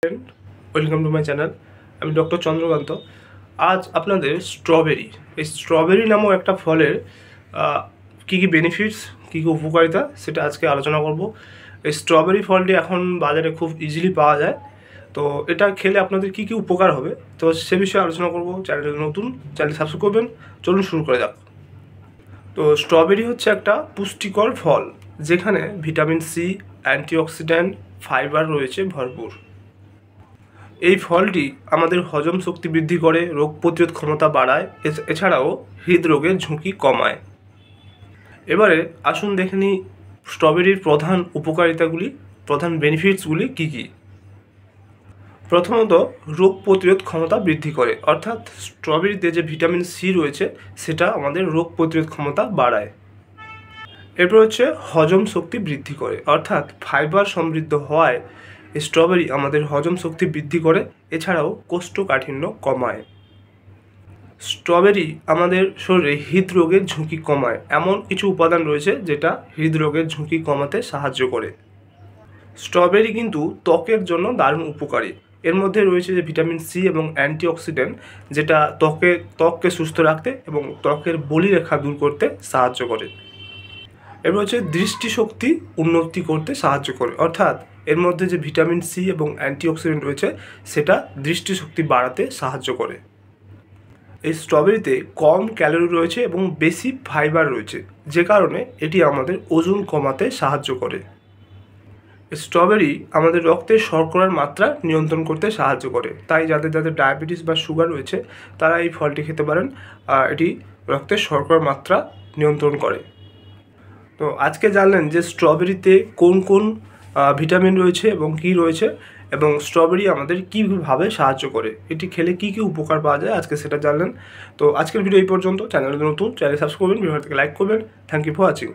Welcome to my channel. আমি doctor Chandrakant. আজ আপনাদের স্ট্রবেরি নামক একটা ফলের কী কী বেনিফিটস, কী কী উপকারিতা সেটা আজকে আলোচনা করব। এই স্ট্রবেরি ফলটি এখন বাজারে খুব ইজিলি পাওয়া যায়, তো এটা খেলে আপনাদের কী কী উপকার হবে তো সে বিষয়ে আলোচনা করব। চ্যানেল নতুন, চ্যানেল সাবস্ক্রাইব করবেন। চলুন শুরু করা যাক। তো স্ট্রবেরি হচ্ছে একটা পুষ্টিকর ফল যেখানে ভিটামিন সি, অ্যান্টিঅক্সিডেন্ট, ফাইবার রয়েছে ভরপুর। এই ফলটি আমাদের হজম শক্তি বৃদ্ধি করে, রোগ প্রতিরোধ ক্ষমতা বাড়ায়, এছাড়াও হৃদরোগের ঝুঁকি কমায়। এবারে আসুন দেখে নিই স্ট্রবেরির প্রধান উপকারিতাগুলি, প্রধান বেনিফিটসগুলি কী কী। প্রথমত, রোগ প্রতিরোধ ক্ষমতা বৃদ্ধি করে, অর্থাৎ স্ট্রবেরিতে যে ভিটামিন সি রয়েছে সেটা আমাদের রোগ প্রতিরোধ ক্ষমতা বাড়ায়। এরপর হচ্ছে হজম শক্তি বৃদ্ধি করে, অর্থাৎ ফাইবার সমৃদ্ধ হওয়ায় স্ট্রবেরি আমাদের হজম শক্তি বৃদ্ধি করে, এছাড়াও কোষ্ঠকাঠিন্য কমায়। স্ট্রবেরি আমাদের শরীরে হৃদরোগের ঝুঁকি কমায়। এমন কিছু উপাদান রয়েছে যেটা হৃদরোগের ঝুঁকি কমাতে সাহায্য করে। স্ট্রবেরি কিন্তু ত্বকের জন্য দারুণ উপকারী। এর মধ্যে রয়েছে যে ভিটামিন সি এবং অ্যান্টিঅক্সিডেন্ট, যেটা ত্বককে সুস্থ রাখতে এবং ত্বকের বলিরেখা দূর করতে সাহায্য করে। এবার হচ্ছে দৃষ্টিশক্তি উন্নতি করতে সাহায্য করে, অর্থাৎ এর মধ্যে যে ভিটামিন সি এবং অ্যান্টিঅক্সিডেন্ট রয়েছে সেটা দৃষ্টিশক্তি বাড়াতে সাহায্য করে। এই স্ট্রবেরিতে কম ক্যালোরি রয়েছে এবং বেশি ফাইবার রয়েছে, যে কারণে এটি আমাদের ওজন কমাতে সাহায্য করে। স্ট্রবেরি আমাদের রক্তে শর্করার মাত্রা নিয়ন্ত্রণ করতে সাহায্য করে, তাই যাদের ডায়াবেটিস বা সুগার রয়েছে তারা এই ফলটি খেতে পারেন। এটি রক্তে শর্করার মাত্রা নিয়ন্ত্রণ করে। তো আজকে জানলেন যে স্ট্রবেরিতে কোন কোন ভিটামিন রয়েছে এবং কী রয়েছে, এবং স্ট্রবেরি আমাদের কীভাবে সাহায্য করে, এটি খেলে কী কী উপকার পাওয়া যায় আজকে সেটা জানলেন। তো আজকের ভিডিও এই পর্যন্ত। চ্যানেল নতুন, চ্যানেল সাবস্ক্রাইব করবেন, ভিডিওটিকে লাইক করবেন। Thank you for watching.